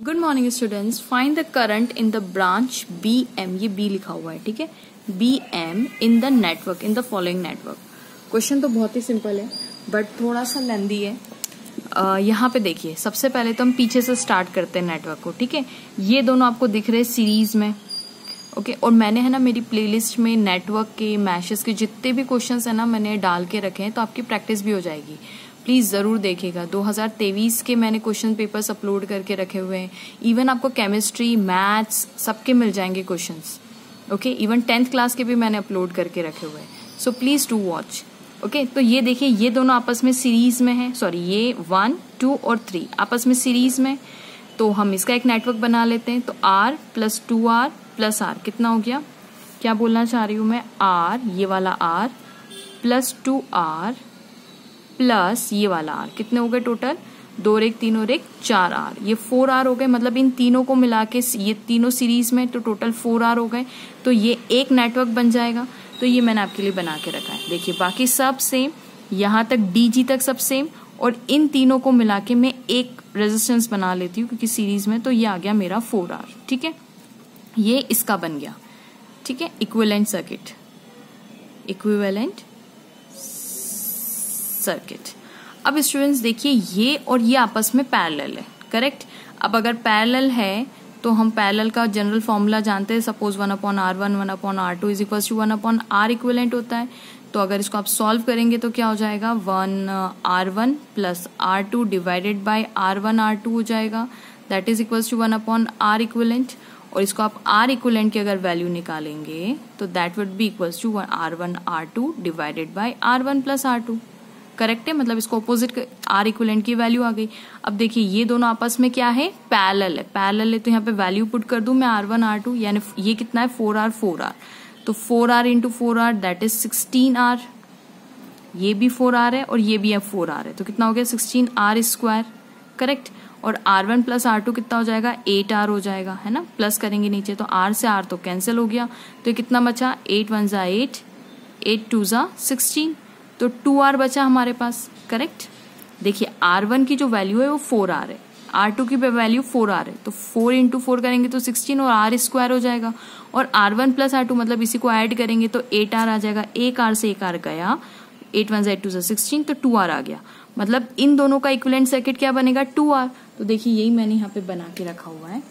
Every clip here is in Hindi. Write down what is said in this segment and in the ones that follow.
Good morning students, find the current in the branch BM, ये B लिखा हुआ है, ठीक है, BM in the network, in the following network. Question तो बहुत ही सिंपल है बट थोड़ा सा लेंदी है। यहाँ पे देखिए, सबसे पहले तो हम पीछे से स्टार्ट करते हैं नेटवर्क को, ठीक है। ये दोनों आपको दिख रहे हैं सीरीज में, ओके। और मैंने है ना मेरी प्लेलिस्ट में नेटवर्क के मैशेस के जितने भी क्वेश्चंस है ना मैंने डाल के रखे हैं, तो आपकी प्रैक्टिस भी हो जाएगी। प्लीज जरूर देखिएगा। 2023 के मैंने क्वेश्चन पेपर्स अपलोड करके रखे हुए हैं। इवन आपको केमिस्ट्री, मैथ्स सबके मिल जाएंगे questions, okay. Even 10th class के भी मैंने अपलोड करके रखे हुए हैं, so please do watch, okay. तो ये देखिए, ये दोनों आपस में सीरीज में है, सॉरी ये 1, 2 और 3 आपस में सीरीज में। तो हम इसका एक नेटवर्क बना लेते हैं। तो R + 2R + R कितना हो गया, क्या बोलना चाह रही हूं मैं, R, ये वाला R + 2R प्लस ये वाला R, कितने हो गए टोटल, 2 और 1 3 और 1 4R, ये 4R हो गए। मतलब इन तीनों को मिला के ये तीनों सीरीज में तो टोटल 4R हो गए। तो ये एक नेटवर्क बन जाएगा। तो ये मैंने आपके लिए बना के रखा है। देखिए बाकी सब सेम, यहाँ तक DG तक सब सेम, और इन तीनों को मिला के मैं एक रेजिस्टेंस बना लेती हूँ क्योंकि सीरीज में। तो ये आ गया मेरा 4R, ठीक है। ये इसका बन गया, ठीक है, इक्विवेलेंट सर्किट, इक्विवेलेंट सर्किट। अब स्टूडेंट्स देखिए, ये और ये आपस में पैरेलल है, करेक्ट। अब अगर पैरेलल है तो हम पैरेलल का जनरल फॉर्मूला जानते हैं। Suppose 1/R1 1/R2 = 1/R equivalent होता है। तो अगर इसको आप सॉल्व करेंगे तो क्या हो जाएगा, 1R1 + R2 / R1 R2 हो जाएगा, that is equals to 1/R equivalent. और इसको आप R इक्विवेलेंट की अगर वैल्यू निकालेंगे तो that would be equals to R1 R2 / R1 + R2, correct है। मतलब इसको ऑपोजिट R इक्विवेलेंट की वैल्यू आ गई। अब देखिए ये दोनों आपस में क्या है, पैरेलल है, पैरेलल है। तो यहाँ पे वैल्यू पुट कर दूं मैं R1 R2, यानी ये कितना है 4R 4R। तो 4R × 4R that is 16R। ये भी 4R है और ये भी 4R है, तो कितना हो गया 16R², करेक्ट। और R1 + R2 कितना हो जाएगा, 8R हो जाएगा, है ना। प्लस करेंगे नीचे तो R से R तो कैंसिल हो गया। तो ये कितना बचा, 8 × 1 = 8, 8 × 2 = 16, तो 2R बचा हमारे पास, करेक्ट। देखिए R1 की जो वैल्यू है वो 4R है, R2 की वैल्यू 4R है, तो 4 × 4 करेंगे तो 16 और R² हो जाएगा। और R1 + R2 मतलब इसी को ऐड करेंगे तो 8R आ जाएगा। एक R से एक R गया, 8 × 1 = 8, 2 = 16, तो 2R आ गया। मतलब इन दोनों का इक्विवेलेंट सर्किट क्या बनेगा, 2R। तो देखिए यही मैंने यहाँ पे बना के रखा हुआ है,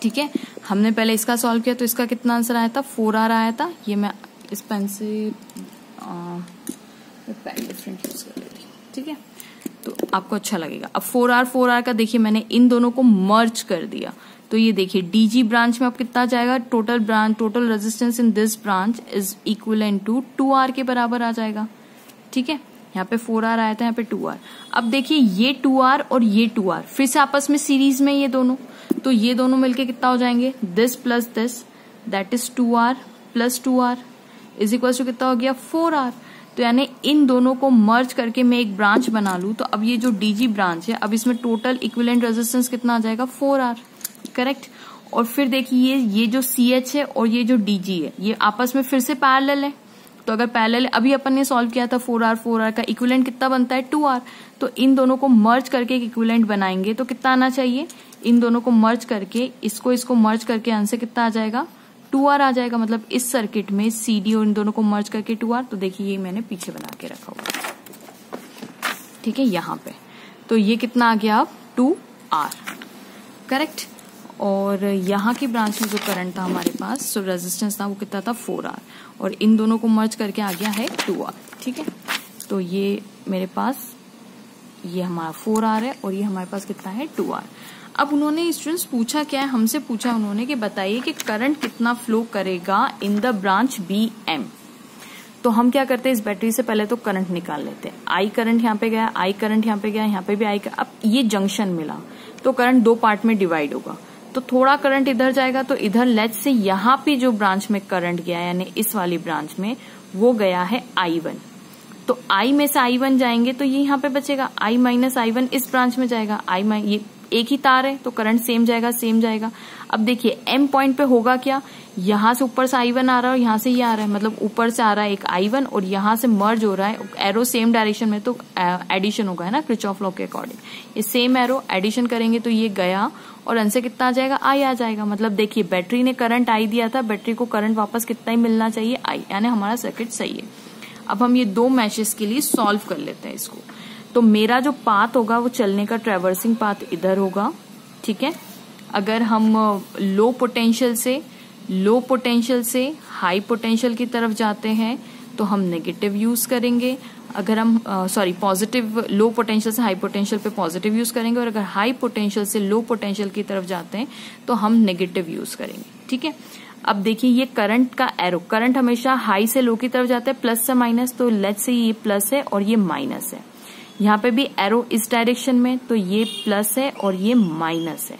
ठीक है। हमने पहले इसका सॉल्व किया तो इसका कितना आंसर आया था, 4R आया था। ये मैं इस पेन से पेन डिफरेंट यूज कर लेती हूँ, ठीक है, तो आपको अच्छा लगेगा। अब 4R का देखिए मैंने इन दोनों को मर्ज कर दिया। तो ये देखिए DG ब्रांच में अब कितना जाएगा, total resistance in this branch is equivalent to 2R के बराबर आ जाएगा, ठीक है। यहाँ पे 4R आया था, यहाँ पे 2R। अब देखिए ये 2R और ये 2R फिर से आपस में सीरीज में ये दोनों, तो ये दोनों मिलके कितना हो जाएंगे, this plus this that is 2R + 2R is equal to कितना हो गया, 4R। तो यानी इन दोनों को मर्ज करके मैं एक ब्रांच बना लूं, तो अब ये जो DG ब्रांच है, अब इसमें टोटल इक्विवेलेंट रेजिस्टेंस कितना आ जाएगा, 4R, करेक्ट। और फिर देखिए ये जो CH है और ये जो DG है ये आपस में फिर से पैरेलल है। तो अगर पैरेलल, अभी अपन ने सॉल्व किया था 4R का इक्विवेलेंट कितना बनता है, 2R। तो इन दोनों को मर्ज करके एक इक्विवेलेंट बनाएंगे तो कितना आना चाहिए, इन दोनों को मर्ज करके इसको मर्ज करके आंसर कितना आ जाएगा, 2R आ जाएगा। मतलब इस सर्किट में CD और इन दोनों को मर्ज करके 2R। तो देखिए ये मैंने पीछे बना के रखा हुआ, ठीक है, यहाँ पे। तो ये कितना आ गया अब, 2R, करेक्ट। और यहाँ की ब्रांच में जो करंट था हमारे पास, जो रेजिस्टेंस था वो कितना था, 4R, और इन दोनों को मर्ज करके आ गया है 2R, ठीक है। तो ये मेरे पास ये हमारा 4R है और ये हमारे पास कितना है, 2R। अब उन्होंने स्टूडेंट्स पूछा क्या है, हमसे पूछा उन्होंने कि बताइए कि करंट कितना फ्लो करेगा इन द ब्रांच BM। तो हम क्या करते हैं, इस बैटरी से पहले तो करंट निकाल लेते हैं। I करंट यहाँ पे गया, I करंट यहाँ पे गया, यहाँ पे भी I। अब ये जंक्शन मिला तो करंट 2 पार्ट में डिवाइड होगा। तो थोड़ा करंट इधर जाएगा, तो इधर लेट्स से यहाँ पे जो ब्रांच में करंट गया यानी इस वाली ब्रांच में वो गया है I1। तो I में से I1 जाएंगे तो ये यहाँ पे बचेगा, I - I1 इस ब्रांच में जाएगा, ये एक ही तार है तो करंट सेम जाएगा। अब देखिए एम पॉइंट पे होगा क्या, यहां से ऊपर से I1 आ रहा है और यहां से ये आ रहा है, मतलब ऊपर से आ रहा है एक I1 और यहां से मर्ज हो रहा है, एरो सेम डायरेक्शन में तो एडिशन होगा, है ना, किरचॉफ लॉ के अकॉर्डिंग। ये सेम एरो एडिशन करेंगे तो ये गया और आंसर कितना आ जाएगा, I आ जाएगा। मतलब देखिए बैटरी ने करंट I दिया था, बैटरी को करंट वापस कितना ही मिलना चाहिए, I, यानी हमारा सर्किट सही है। अब हम ये दो मैशेस के लिए सॉल्व कर लेते हैं इसको। तो मेरा जो पाथ होगा वो चलने का ट्रैवर्सिंग पाथ इधर होगा, ठीक है। अगर हम लो पोटेंशियल से हाई पोटेंशियल की तरफ जाते हैं तो हम नेगेटिव यूज करेंगे। अगर हम पॉजिटिव, लो पोटेंशियल से हाई पोटेंशियल पे पॉजिटिव यूज करेंगे, और अगर हाई पोटेंशियल से लो पोटेंशियल की तरफ जाते हैं तो हम नेगेटिव यूज करेंगे, ठीक है। अब देखिए ये करंट का एरो, करंट हमेशा हाई से लो की तरफ जाता है, प्लस से माइनस, तो लेट्स से ये प्लस है और ये माइनस है। यहाँ पे भी एरो इस डायरेक्शन में, तो ये प्लस है और ये माइनस है,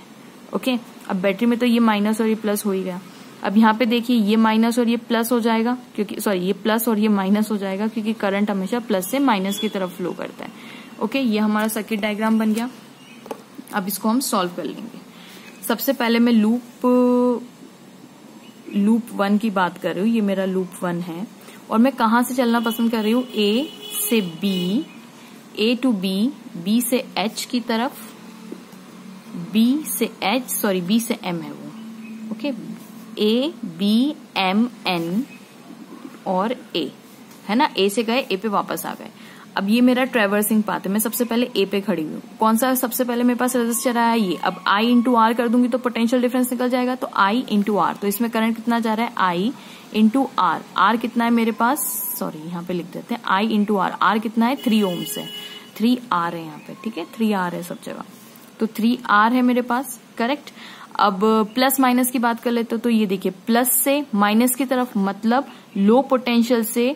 ओके। अब बैटरी में तो ये माइनस और ये प्लस हो ही गया। अब यहाँ पे देखिए ये माइनस और ये प्लस हो जाएगा, क्योंकि ये प्लस और ये माइनस हो जाएगा, क्योंकि करंट हमेशा प्लस से माइनस की तरफ फ्लो करता है, ओके। ये हमारा सर्किट डायग्राम बन गया। अब इसको हम सॉल्व कर लेंगे। सबसे पहले मैं लूप 1 की बात कर रही हूँ, ये मेरा लूप 1 है और मैं कहाँ से चलना पसंद कर रही हूँ, A से B, A to B, B से H की तरफ, B से M है वो, okay. A B M N और A, है ना, A से गए, A पे वापस आ गए। अब ये मेरा ट्रैवर्सिंग पाथ है, मैं सबसे पहले A पे खड़ी हूँ। कौन सा सबसे पहले मेरे पास रेजिस्टर आया, ये। अब I इंटू R कर दूंगी तो पोटेंशियल डिफरेंस निकल जाएगा, तो I इंटू R, तो इसमें करंट कितना जा रहा है, I इंटू R। R कितना है मेरे पास, यहाँ पे लिख देते हैं I इंटू R। R कितना है, 3 ओम्स है, 3R है यहाँ पे, ठीक है, 3R है सब जगह, तो 3R है मेरे पास, करेक्ट। अब प्लस माइनस की बात कर लेते हो, तो ये देखिए प्लस से माइनस की तरफ, मतलब लो पोटेंशियल से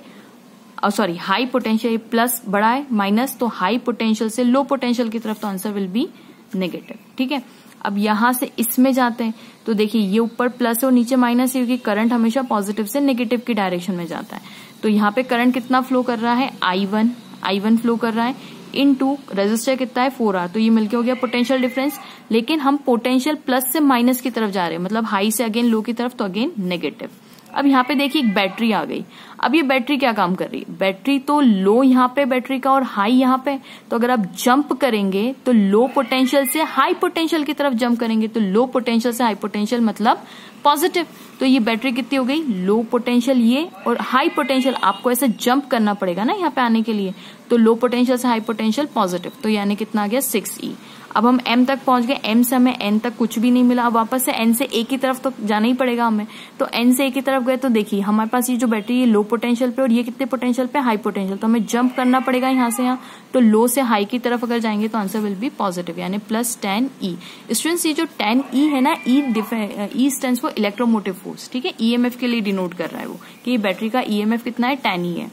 हाई पोटेंशियल, प्लस बड़ा है, माइनस, तो हाई पोटेंशियल से लो पोटेंशियल की तरफ, तो आंसर विल बी नेगेटिव, ठीक है। अब यहां से इसमें जाते हैं तो देखिए ये ऊपर प्लस है और नीचे माइनस है, क्योंकि करंट हमेशा पॉजिटिव से नेगेटिव की डायरेक्शन में जाता है। तो यहाँ पे करंट कितना फ्लो कर रहा है, I1 फ्लो कर रहा है, इनटू रेजिस्टर कितना है, 4R, तो ये मिलके हो गया पोटेंशियल डिफरेंस। लेकिन हम पोटेंशियल प्लस से माइनस की तरफ जा रहे हैं, मतलब हाई से अगेन लो की तरफ, तो अगेन नेगेटिव। अब यहाँ पे देखिए एक बैटरी आ गई। अब ये बैटरी क्या काम कर रही है, बैटरी तो लो यहाँ पे बैटरी का और हाई यहाँ पे, तो अगर आप जंप करेंगे तो लो पोटेंशियल से हाई पोटेंशियल की तरफ जंप करेंगे, तो लो पोटेंशियल से हाई पोटेंशियल मतलब पॉजिटिव। तो ये बैटरी कितनी हो गई, लो पोटेंशियल ये और हाई पोटेंशियल, आपको ऐसे जंप करना पड़ेगा ना यहाँ पे आने के लिए, तो लो पोटेंशियल से हाई पोटेंशियल पॉजिटिव, तो यानी कितना आ गया 6E। अब हम M तक पहुंच गए, M से हमें N तक कुछ भी नहीं मिला, अब वापस से N से A की तरफ तो जाना ही पड़ेगा हमें, तो N से A की तरफ गए तो देखिए हमारे पास ये जो बैटरी है लो पोटेंशियल पे और ये कितने पोटेंशियल पे, हाई पोटेंशियल, तो हमें जंप करना पड़ेगा यहाँ से यहाँ, तो लो से हाई की तरफ अगर जाएंगे तो आंसर विल बी पॉजिटिव, यानी प्लस 10E। स्टूडेंट्स ये जो 10E है ना, E stands for electromotive force, ठीक है, EMF के लिए डिनोट कर रहा है वो, कि ये बैटरी का EMF कितना है, 10E है।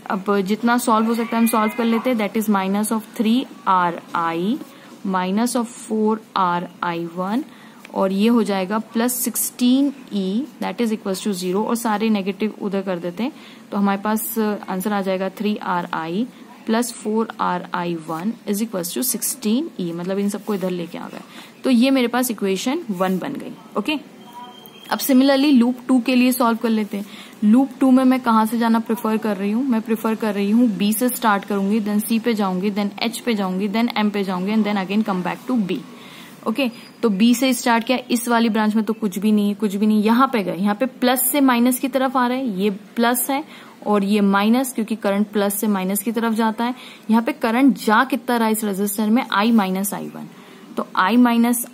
अब जितना सॉल्व हो सकता है हम सॉल्व कर लेते हैं, that is minus of 3RI minus of 4RI1 और ये हो जाएगा plus 16E, that is equals to 0, और सारे नेगेटिव उधर कर देते हैं, तो हमारे पास आंसर आ जाएगा 3RI plus 4RI1 is equals to 16E, मतलब इन सबको इधर लेके आ गए। तो ये मेरे पास इक्वेशन 1 बन गई, ओके। अब सिमिलरली लूप 2 के लिए सॉल्व कर लेते हैं। लूप 2 में मैं कहां से जाना प्रेफर कर रही हूँ, मैं प्रेफर कर रही हूँ B से स्टार्ट करूंगी, देन C पे जाऊंगी, देन H पे जाऊंगी, देन M पे जाऊंगी, and then again come back to B, okay. तो B से स्टार्ट किया, इस वाली ब्रांच में तो कुछ भी नहीं है, यहाँ पे गए, यहाँ पे प्लस से माइनस की तरफ आ रहा है, ये प्लस है और ये माइनस, क्योंकि करंट प्लस से माइनस की तरफ जाता है। यहाँ पे करंट जा कितना रहा इस रेजिस्टर में, I माइनस I1, तो I minus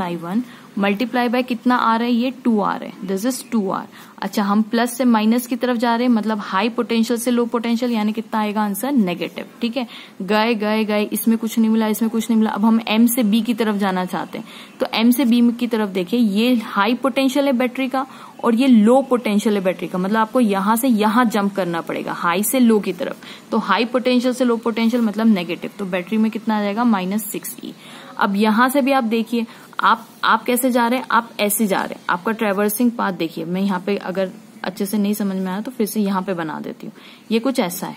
I1 multiply by कितना आ रहा है, ये 2R है, दिस इज 2R। अच्छा हम प्लस से माइनस की तरफ जा रहे हैं, मतलब हाई पोटेंशियल से लो पोटेंशियल, यानी कितना आएगा आंसर, नेगेटिव, ठीक है। गए, इसमें कुछ नहीं मिला, इसमें कुछ नहीं मिला। अब हम M से B की तरफ जाना चाहते हैं, तो M से B की तरफ देखिए, ये हाई पोटेंशियल है बैटरी का और ये लो पोटेंशियल है बैटरी का, मतलब आपको यहां से यहां जंप करना पड़ेगा, हाई से लो की तरफ, तो हाई पोटेंशियल से लो पोटेंशियल मतलब नेगेटिव, तो बैटरी में कितना आ जाएगा, माइनस 6E। अब यहां से भी आप देखिए, आप कैसे जा रहे हैं, आप ऐसे जा रहे हैं, आपका ट्रैवर्सिंग पाथ देखिए, मैं यहाँ पे अगर अच्छे से नहीं समझ में आया तो फिर से यहाँ पे बना देती हूँ, ये कुछ ऐसा है,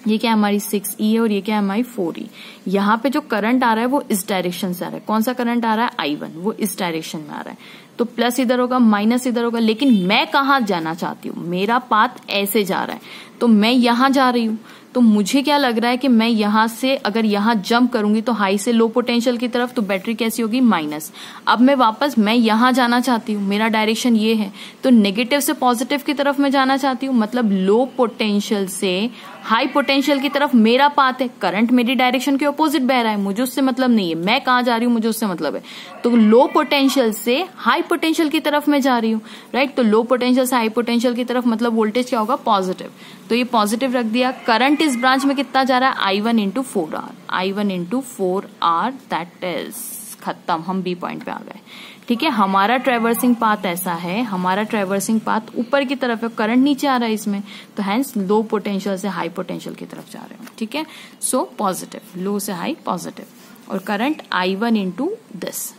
ये क्या हमारी 6E है और ये क्या है हमारी 4E। यहाँ पे जो करंट आ रहा है वो इस डायरेक्शन से आ रहा है। कौन सा करंट आ रहा है? I1, वो इस डायरेक्शन में आ रहा है। तो प्लस इधर होगा, माइनस इधर होगा, लेकिन मैं कहाँ जाना चाहती हूँ? मेरा पाथ ऐसे जा रहा है, तो मैं यहां जा रही हूँ। तो मुझे क्या लग रहा है कि मैं यहां से अगर यहां जंप करूंगी तो हाई से लो पोटेंशियल की तरफ, तो बैटरी कैसी होगी? माइनस। अब मैं यहां जाना चाहती हूँ, मेरा डायरेक्शन ये है, तो नेगेटिव से पॉजिटिव की तरफ मैं जाना चाहती हूँ, मतलब लो पोटेंशियल से हाई पोटेंशियल की तरफ मेरा पाथ है। करंट मेरी डायरेक्शन के अपोजिट बह रहा है, मुझे उससे मतलब नहीं है, मैं कहां जा रही हूँ मुझे उससे मतलब है। तो लो पोटेंशियल से हाई पोटेंशियल की तरफ मैं जा रही हूँ, राइट। तो लो पोटेंशियल से हाई पोटेंशियल की तरफ मतलब वोल्टेज क्या होगा? पॉजिटिव। तो ये पॉजिटिव रख दिया। करंट इस ब्रांच में कितना जा रहा है? I1 into 4R, I1 into 4R, that is खत्म। हम बी पॉइंट पे आ गए, ठीक है। हमारा ट्रेवर्सिंग पाथ ऐसा है, हमारा ट्रेवर्सिंग पाथ ऊपर की तरफ है, करंट नीचे आ रहा है इसमें, तो हैंस लो पोटेंशियल से हाई पोटेंशियल की तरफ जा रहे हैं, ठीक है। सो पॉजिटिव, लो से हाई पॉजिटिव, और current I1 into this,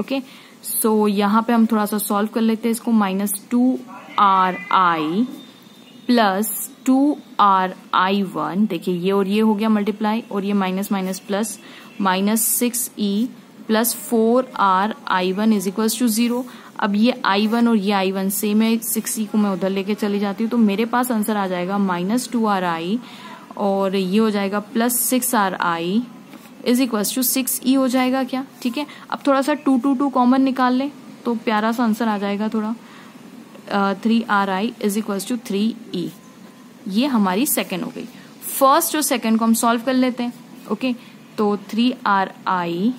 okay. So यहाँ पे हम थोड़ा सा सॉल्व कर लेते हैं इसको। -2RI प्लस 2RI1, देखिए ये और ये हो गया मल्टीप्लाई, और ये minus minus plus, -6E plus 4RI1 is equals to 0। अब ये I1 और ये I1 सेम है, 6E को मैं उधर लेके चली जाती हूँ, तो मेरे पास आंसर आ जाएगा -2RI, और ये हो जाएगा +6RI is equals to 6E हो जाएगा क्या? ठीक है। अब थोड़ा सा 2 2 2 कॉमन निकाल लें तो प्यारा सा आंसर आ जाएगा थोड़ा, 3RI is equals to 3E। ये हमारी सेकेंड हो गई। फर्स्ट और सेकेंड को हम सॉल्व कर लेते हैं, ओके। तो 3RI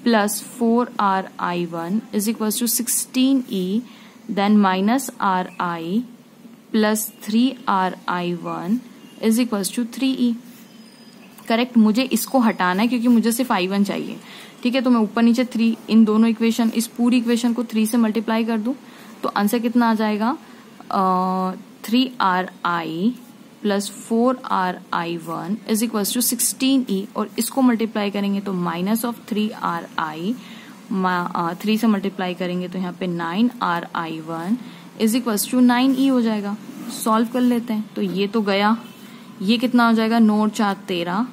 plus 4RI1 is equals to 16E, then -RI plus 3RI1 is equals to 3E। Correct. मुझे इसको हटाना है क्योंकि मुझे सिर्फ I1 चाहिए, ठीक है। तो मैं ऊपर नीचे 3, इन दोनों इक्वेशन, इस पूरी इक्वेशन को 3 से मल्टीप्लाई कर दूं तो आंसर कितना आ जाएगा? 3RI plus 4RI1 is equals to 16E, और इसको मल्टीप्लाई करेंगे तो -3RI, 3 से मल्टीप्लाई करेंगे तो यहाँ पे 9RI1 is equals to 9E हो जाएगा। सॉल्व कर लेते हैं, तो ये तो गया, ये कितना हो जाएगा? 9 और 4 13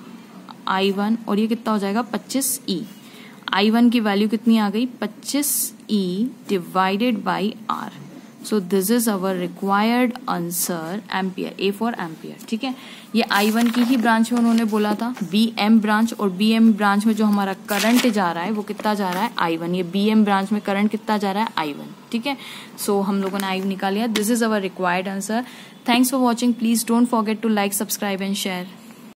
I1, और ये कितना हो जाएगा? 25E। I1 की वैल्यू कितनी आ गई? 25E divided by R। So this is our required answer, ampere, A for ampere, ठीक है। ये I1 की ही ब्रांच में उन्होंने बोला था, BM ब्रांच, और BM ब्रांच में जो हमारा करंट जा रहा है वो कितना जा रहा है? I1। ये BM ब्रांच में करंट कितना जा रहा है? I1, ठीक है। सो हम लोगों ने I निकाल लिया। This is our required answer. Thanks for watching. Please don't forget to like, subscribe and share.